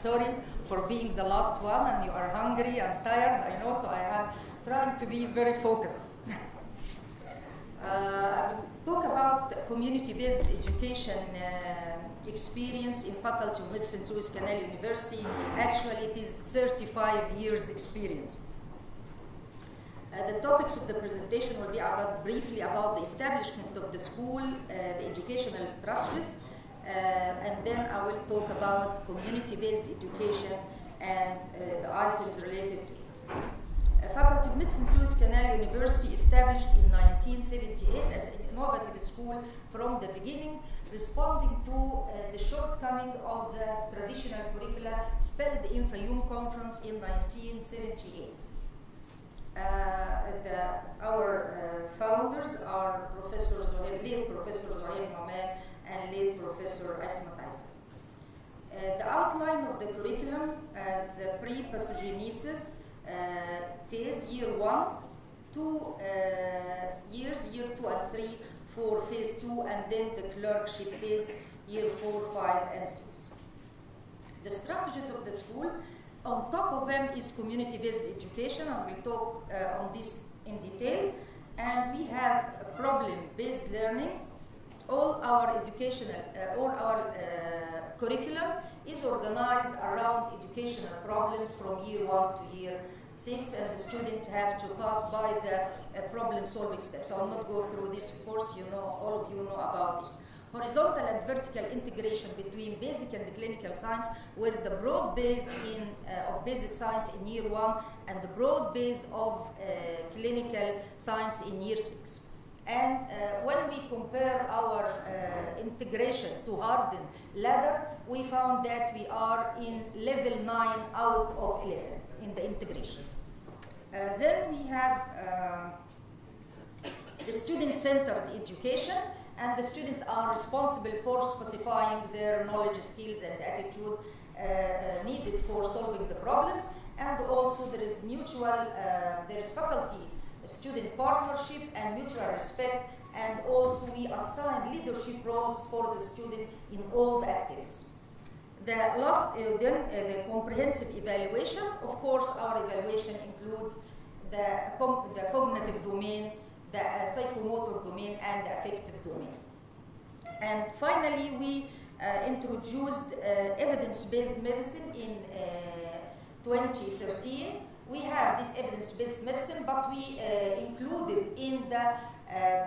sorry for being the last one, and you are hungry and tired, I know, so I am trying to be very focused. I will talk about community-based education experience in Faculty of Medicine, Suez Canal University. Actually, it is 35 years experience. The topics of the presentation will be briefly about the establishment of the school, the educational strategies, and then I will talk about community-based education and the items related to it. Faculty of Medicine, Suez Canal University, established in 1978 as an innovative school from the beginning, responding to the shortcoming of the traditional curricula spelled in Fayoum Conference in 1978. Our founders are late Professor Zohair Noman and late Professor Asma Taisa. The outline of the curriculum as pre-pathogenesis phase, year 1, 2 years, year 2 and 3 for phase 2, and then the clerkship phase, year 4, 5, and 6. The strategies of the school, on top of them is community-based education, and we'll talk on this in detail. And we have problem-based learning. All our educational, curriculum is organized around educational problems from year 1 to year 6, and the students have to pass by the problem-solving steps. I will not go through this, of course, you know, all of you know about this. Horizontal and vertical integration between basic and clinical science, with the broad base of basic science in year 1 and the broad base of clinical science in year 6. And when we compare our integration to Harden ladder, we found that we are in level 9 out of 11 in the integration. Then we have the student-centered education, and the students are responsible for specifying their knowledge, skills, and attitude needed for solving the problems. And also there is there is faculty-student partnership and mutual respect, and also we assign leadership roles for the student in all the activities. The last, the comprehensive evaluation. Of course, our evaluation includes the cognitive domain, the psychomotor domain, and the affective domain. And finally, we introduced evidence-based medicine in 2013. We have this evidence-based medicine, but we included in the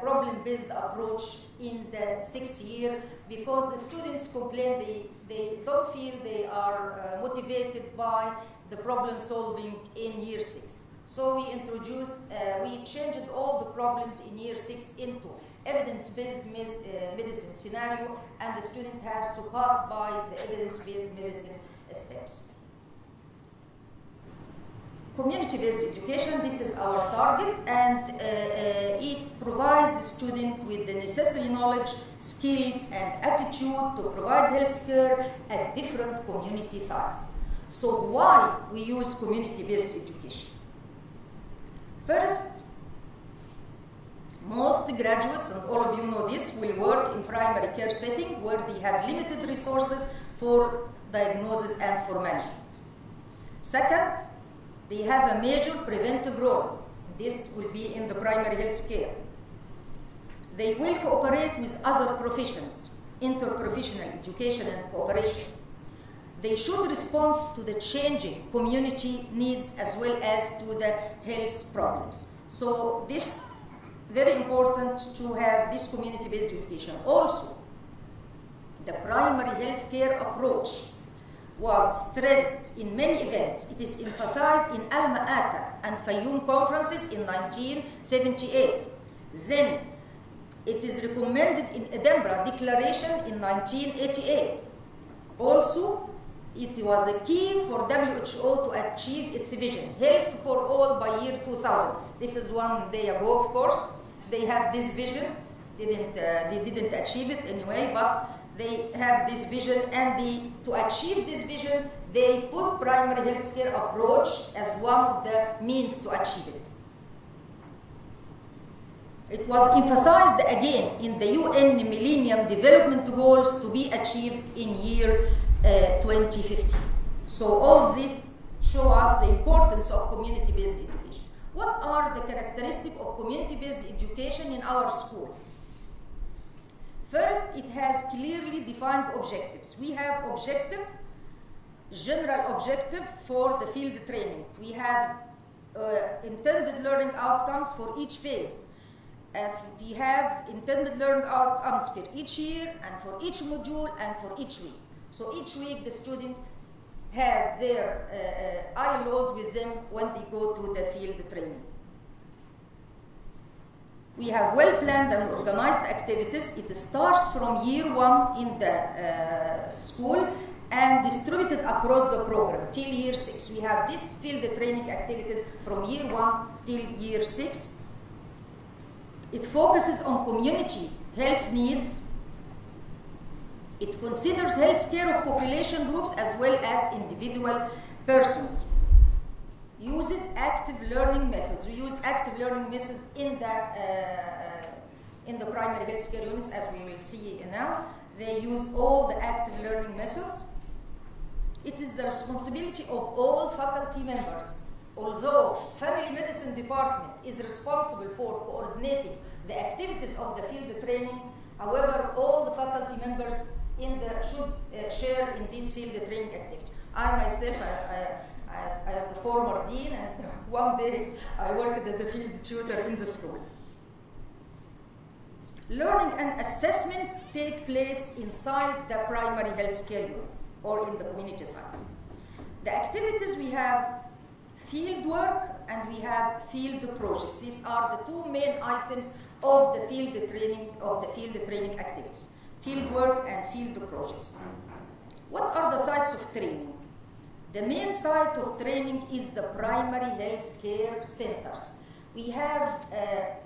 problem-based approach in the 6th year, because the students complain they don't feel they are motivated by the problem solving in year 6. So we we changed all the problems in year 6 into evidence-based medicine scenario, and the student has to pass by the evidence-based medicine steps. Community-based education, this is our target, and it provides the student with the necessary knowledge, skills, and attitude to provide health care at different community sites. So why we use community-based education? First, most graduates, and all of you know this, will work in primary care setting where they have limited resources for diagnosis and for management. Second, they have a major preventive role. This will be in the primary health care. They will cooperate with other professions, interprofessional education and cooperation. They should respond to the changing community needs as well as to the health problems. So this very important to have this community-based education. Also, the primary health care approach was stressed in many events. It is emphasized in Alma Ata and Fayoum conferences in 1978. Then it is recommended in Edinburgh Declaration in 1988. Also, it was a key for WHO to achieve its vision, health for all by year 2000. This is one day ago, of course. They have this vision. They didn't achieve it anyway, but they have this vision, and to achieve this vision, they put primary health care approach as one of the means to achieve it. It was emphasized again in the UN Millennium Development Goals to be achieved in year 2050. So all of this show us the importance of community-based education. What are the characteristics of community-based education in our school? First, it has clearly defined objectives. We have objective, general objective for the field training. We have intended learning outcomes for each phase. We have intended learning outcomes for each year and for each module and for each week. So each week the student has their ILOs with them when they go to the field training. We have well-planned and organized activities. It starts from year 1 in the school and distributed across the program till year 6. We have these field training activities from year 1 till year 6. It focuses on community health needs. It considers health care of population groups as well as individual persons. Uses active learning methods. We use active learning methods in the primary health care units, as we will see now. They use all the active learning methods. It is the responsibility of all faculty members. Although family medicine department is responsible for coordinating the activities of the field training, however, all the faculty members should share in this field training activity. I myself, I was a former dean, and one day I worked as a field tutor in the school. Learning and assessment take place inside the primary health care unit or in the community sites. The activities, we have field work and we have field projects. These are the two main items of the field training activities: field work and field projects. What are the sites of training? The main site of training is the primary health care centers. We have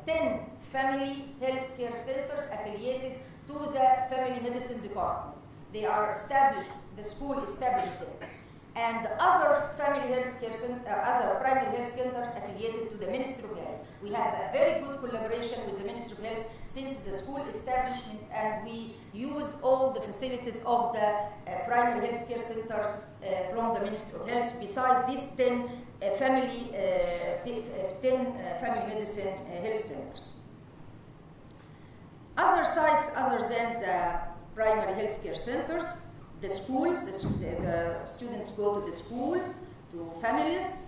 10 family health care centers affiliated to the family medicine department. They are established, the school established them. And other family health care other primary health centers affiliated to the Ministry of Health. We have a very good collaboration with the Ministry of Health since the school establishment, and we use all the facilities of the primary health care centers from the Ministry of Health, beside these 10 family medicine health centers. Other sites other than the primary health care centers, the schools, the students go to the schools, to families,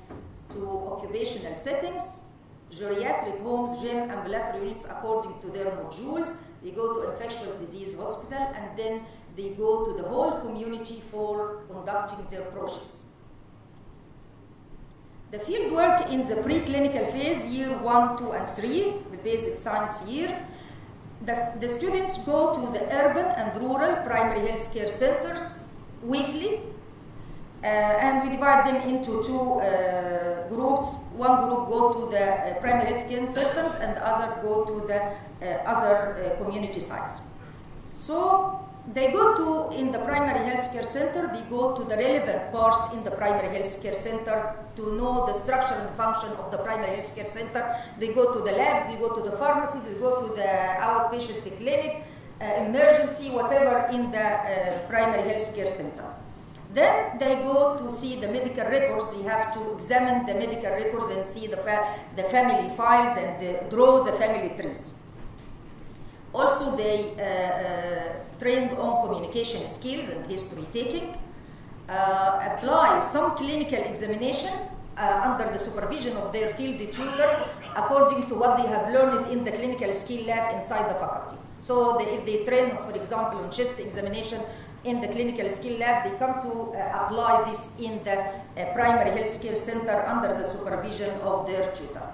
to occupational settings, geriatric homes, gym, ambulatory units according to their modules. They go to infectious disease hospital, and then they go to the whole community for conducting their projects. The field work in the preclinical phase, year 1, 2, and 3, the basic science years, the students go to the urban and rural primary health care centers weekly, and we divide them into two groups. One group go to the primary health care centers, and the other go to the other community sites. So they go to, in the primary health care center, they go to the relevant parts in the primary health care center to know the structure and function of the primary health care center. They go to the lab, they go to the pharmacy, they go to the outpatient clinic, emergency, whatever in the primary health care center. Then they go to see the medical records. They have to examine the medical records and see the family files and draw the family trees. Also, they trained on communication skills and history taking, apply some clinical examination under the supervision of their field tutor according to what they have learned in the clinical skill lab inside the faculty. So if they train, for example, on chest examination in the clinical skill lab, they come to apply this in the primary health care center under the supervision of their tutor.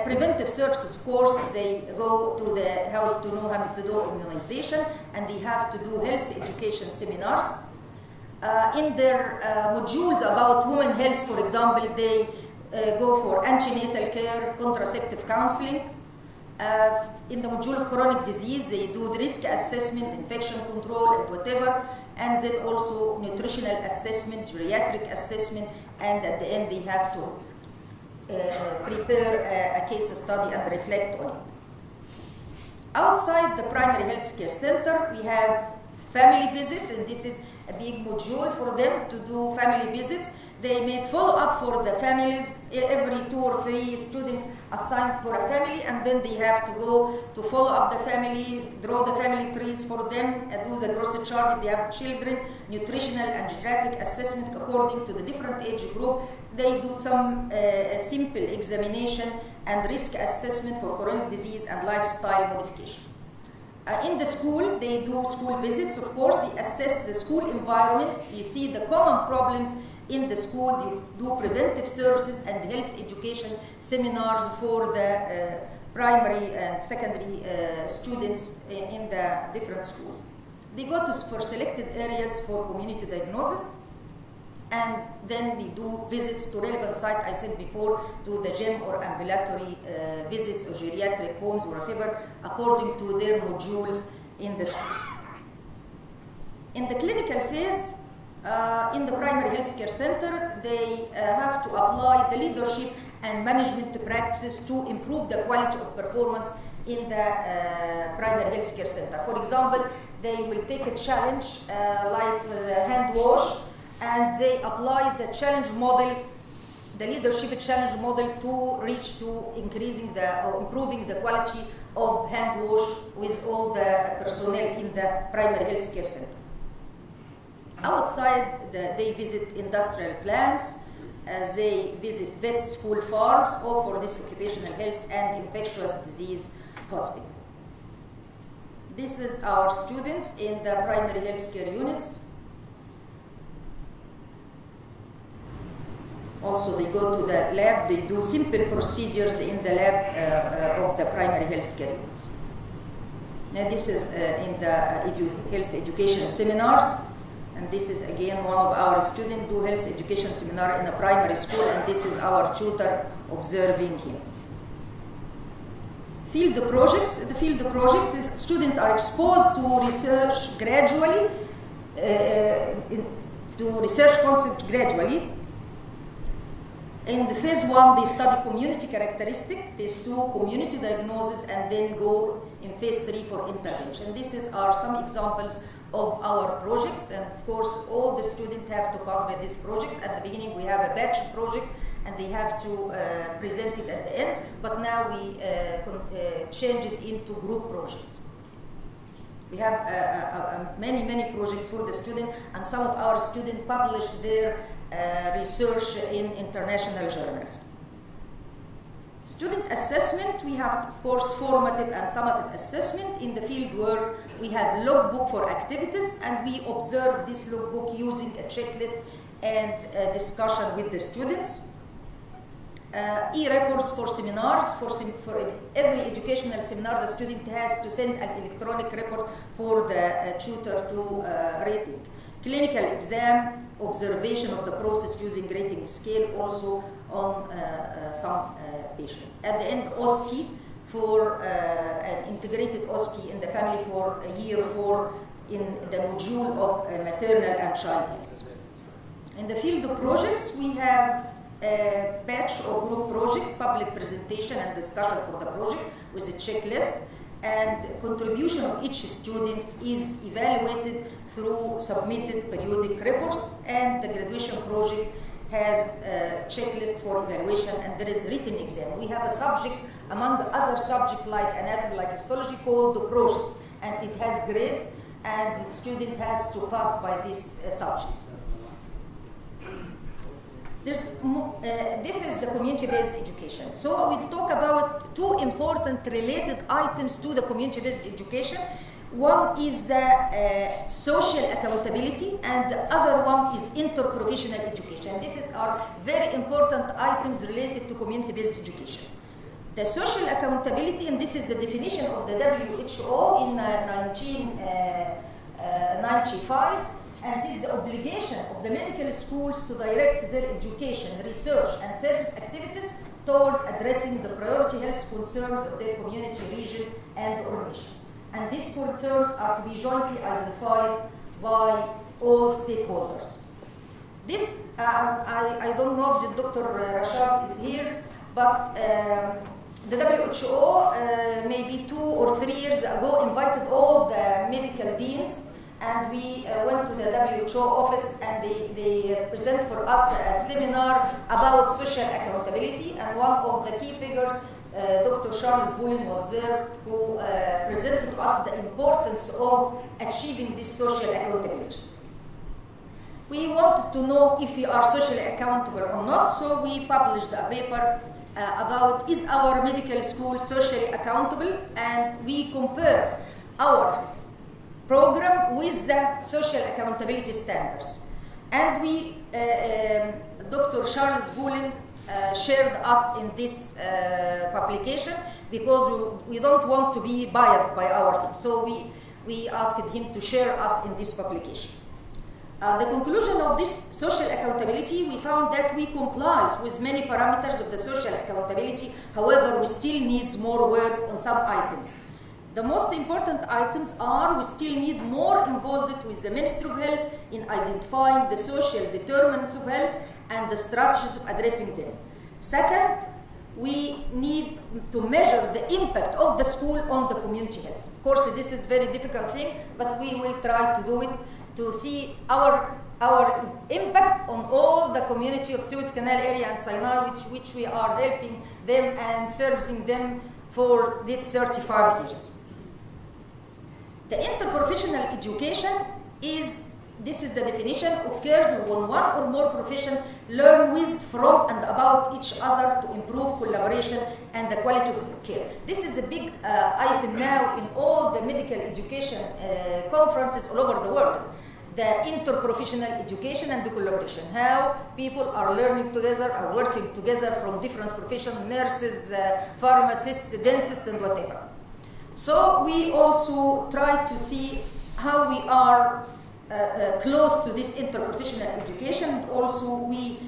Preventive services, of course, they go to the how to know how to do immunization, and they have to do health education seminars. In their modules about women health, for example, they go for antenatal care, contraceptive counseling. In the module of chronic disease, they do the risk assessment, infection control, and whatever, and then also nutritional assessment, geriatric assessment, and at the end they have to prepare a case study and reflect on it. Outside the primary health care center, we have family visits, and this is a big module for them to do family visits. They made follow-up for the families, every 2 or 3 students assigned for a family, and then they have to go to follow up the family, draw the family trees for them, do the grocery chart if they have children, nutritional and geriatric assessment according to the different age group. They do some simple examination and risk assessment for chronic disease and lifestyle modification. In the school, they do school visits, of course. They assess the school environment. You see the common problems in the school. They do preventive services and health education seminars for the primary and secondary students in the different schools. They go to for selected areas for community diagnosis, and then they do visits to relevant sites, I said before, to the gym or ambulatory visits or geriatric homes or whatever, according to their modules in the school. In the clinical phase, in the primary healthcare center, they have to apply the leadership and management practices to improve the quality of performance in the primary healthcare center. For example, they will take a challenge like hand wash, and they apply the challenge model, the leadership challenge model, to reach to increasing or improving the quality of hand wash with all the personnel in the primary healthcare center. Outside, they visit industrial plants, they visit vet school farms, all for this occupational health and infectious disease hospital. This is our students in the primary healthcare units. Also, they go to the lab, they do simple procedures in the lab of the primary healthcare unit. Now, this is in the health education seminars, and this is again one of our students do health education seminar in a primary school, and this is our tutor observing him. Field projects. The field projects is students are exposed to research gradually, to research concepts gradually. In the phase 1, they study community characteristic, phase 2, community diagnosis, and then go in phase 3 for intervention. These are some examples of our projects, and of course, all the students have to pass by this project. At the beginning, we have a batch project, and they have to present it at the end, but now we change it into group projects. We have many projects for the student, and some of our students publish their research in international journals. Student assessment, we have, of course, formative and summative assessment. In the field work, we have logbook for activities, and we observe this logbook using a checklist and a discussion with the students. E-reports for seminars. For every educational seminar, the student has to send an electronic report for the tutor to rate it. Clinical exam, observation of the process using rating scale, also on some patients. At the end, OSCE for an integrated OSCE in the family for year 4 in the module of maternal and child health. In the field of projects, we have a batch or group project, public presentation and discussion for the project with a checklist, and contribution of each student is evaluated through submitted periodic reports, and the graduation project has a checklist for evaluation, and there is written exam. We have a subject among the other subjects like anatomy, like histology, called the projects, and it has grades, and the student has to pass by this subject. This is the community-based education. So we'll talk about 2 important related items to the community-based education. One is social accountability, and the other one is interprofessional education. These are very important items related to community-based education. The social accountability, and this is the definition of the WHO in 1995, and it is the obligation of the medical schools to direct their education, research, and service activities toward addressing the priority health concerns of their community, region, and or nation. And these concerns are to be jointly identified by all stakeholders. This, I don't know if Dr. Rashad is here, but the WHO maybe 2 or 3 years ago invited all the medical deans and we went to the WHO office, and they present for us a seminar about social accountability, and one of the key figures, Dr. Charles Boulin, was there, who presented to us the importance of achieving this social accountability. We wanted to know if we are socially accountable or not, so we published a paper about is our medical school socially accountable, and we compare our program with the social accountability standards. And we, Dr. Charles Boulin shared us in this publication, because we don't want to be biased by our thing. So we asked him to share us in this publication. The conclusion of this social accountability, we found that we comply with many parameters of the social accountability. However, we still need more work on some items. The most important items are we still need more involvement with the Ministry of Health in identifying the social determinants of health and the strategies of addressing them. Second, we need to measure the impact of the school on the community health. Of course, this is a very difficult thing, but we will try to do it to see our impact on all the community of Suez Canal area and Sinai, which we are helping them and servicing them for these 35 years. The interprofessional education this is the definition, occurs when one or more professions learn with, from, and about each other to improve collaboration and the quality of care. This is a big item now in all the medical education conferences all over the world. The interprofessional education and the collaboration, how people are learning together, are working together from different professions, nurses, pharmacists, dentists, and whatever. So we also try to see how we are close to this interprofessional education. And also we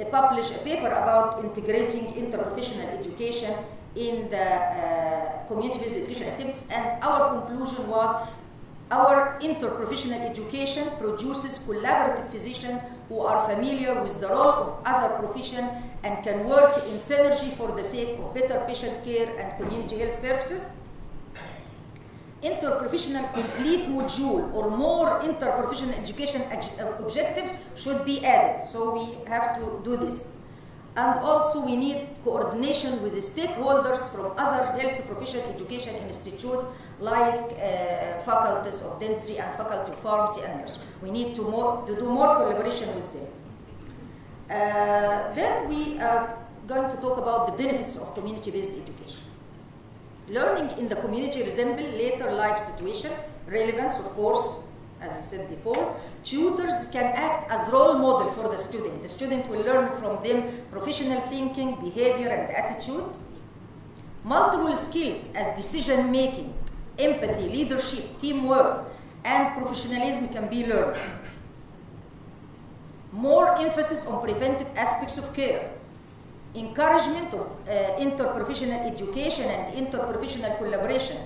publish a paper about integrating interprofessional education in the community-based education activities, and our conclusion was our interprofessional education produces collaborative physicians who are familiar with the role of other professions and can work in synergy for the sake of better patient care and community health services. Interprofessional complete module or more interprofessional education objectives should be added, so we have to do this. And also we need coordination with the stakeholders from other health professional education institutes like faculties of dentistry and faculty of pharmacy and nursing. We need to do more collaboration with them. Then we are going to talk about the benefits of community-based education. Learning in the community resembles later life situation. Relevance, of course, as I said before. Tutors can act as role model for the student. The student will learn from them professional thinking, behavior, and attitude. Multiple skills as decision making, empathy, leadership, teamwork, and professionalism can be learned. More emphasis on preventive aspects of care. Encouragement of interprofessional education and interprofessional collaboration.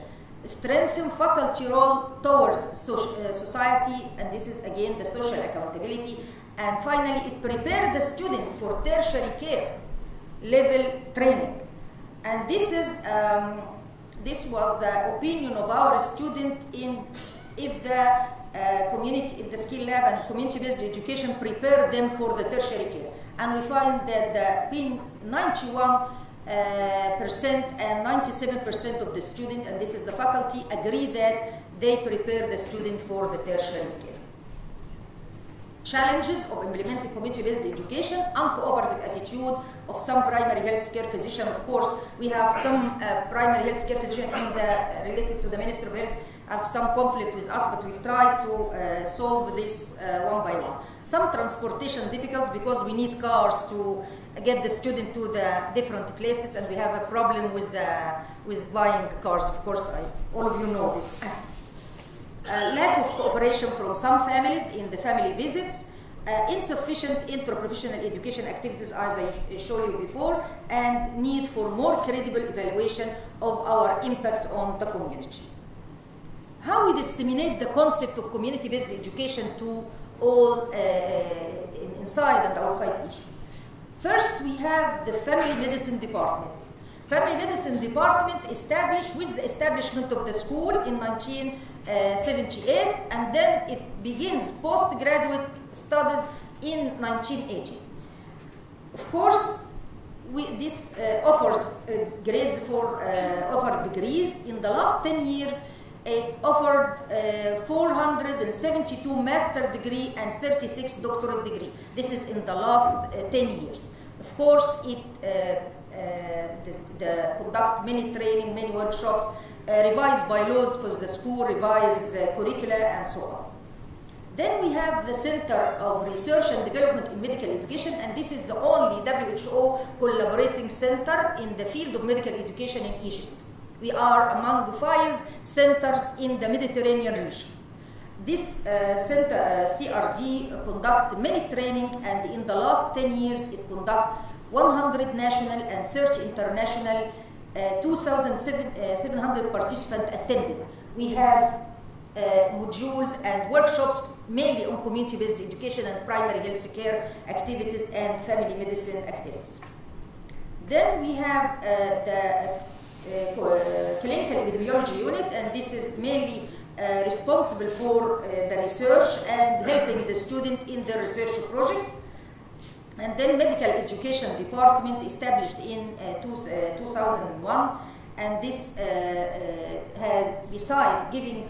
Strengthen faculty role towards society, and this is again the social accountability. And finally, it prepares the student for tertiary care level training. And this was the opinion of our student in if the skill lab and community-based education prepare them for the tertiary care. And we find that between 91% and 97% of the student, and this is the faculty, agree that they prepare the student for the tertiary care. Challenges of implementing community-based education, uncooperative attitude of some primary health care physician. Of course, we have some primary health care physician related to the Ministry of Health have some conflict with us, but we'll try to solve this one by one. Some transportation difficulties because we need cars to get the student to the different places, and we have a problem with buying cars. Of course, all of you know this. Lack of cooperation from some families in the family visits, insufficient interprofessional education activities, as I showed you before, and need for more credible evaluation of our impact on the community. How we disseminate the concept of community-based education to all inside and outside Egypt. First, we have the family medicine department. Family medicine department established with the establishment of the school in 1978, and then it begins postgraduate studies in 1980. Of course, this offers grades for offered degrees. In the last 10 years, it offered 472 master degree and 36 doctorate degree. This is in the last 10 years. Of course, it conduct many training, many workshops, revise bylaws for the school, revise curricula, and so on. Then we have the Center of Research and Development in Medical Education, and this is the only WHO collaborating center in the field of medical education in Egypt. We are among the 5 centers in the Mediterranean region. This center, CRD, conduct many training, and in the last 10 years it conduct 100 national and 30 international, 2,700 participants attended. We have modules and workshops mainly on community-based education and primary health care activities and family medicine activities. Then we have the clinical epidemiology unit, and this is mainly responsible for the research and helping the student in their research projects. And then medical education department established in 2001, and this has, besides giving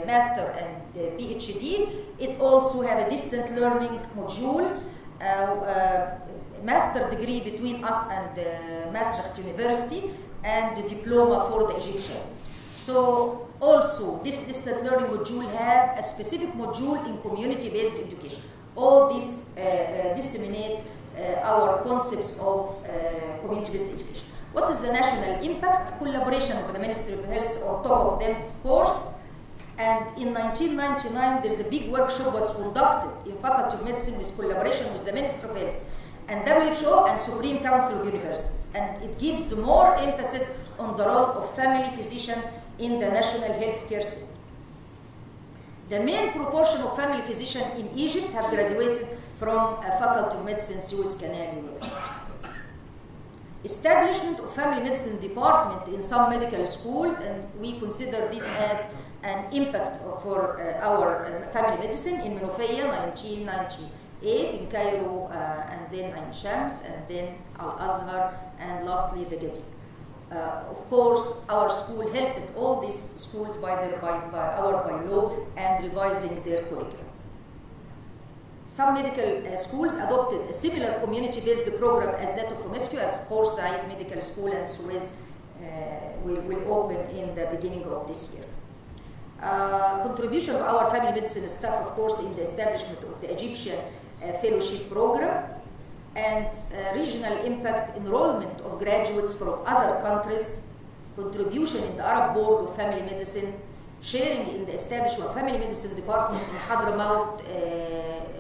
master and PhD, it also have a distant learning modules, master degree between us and Maastricht University, and the diploma for the Egyptian. So also this distant learning module have a specific module in community-based education. All this disseminate our concepts of community-based education. What is the national impact? Collaboration with the Ministry of Health on top of them, of course. And in 1999, there's a big workshop was conducted in Faculty of Medicine with collaboration with the Ministry of Health and WHO and Supreme Council of Universities. And it gives more emphasis on the role of family physician in the national healthcare system. The main proportion of family physicians in Egypt have graduated from Faculty of Medicine, Suez Canal University. Establishment of family medicine department in some medical schools, and we consider this as an impact for our family medicine in Menofia, 1998, in Cairo, and then Ain Shams, and then Al-Azhar, and lastly the Gazette. Of course, our school helped all these schools by our bylaw and revising their curriculum. Some medical schools adopted a similar community-based program as that of FOMESCU, as Port Said Medical School and Suez will open in the beginning of this year. Contribution of our family medicine staff, of course, in the establishment of the Egyptian fellowship program, and regional impact enrollment of graduates from other countries, contribution in the Arab Board of Family Medicine, sharing in the establishment of family medicine department in Hadramaut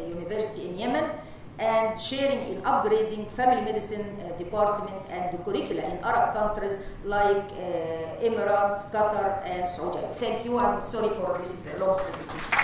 University in Yemen, and sharing in upgrading family medicine department and the curricula in Arab countries like Emirates, Qatar, and Saudi. Thank you. I'm sorry for this long presentation.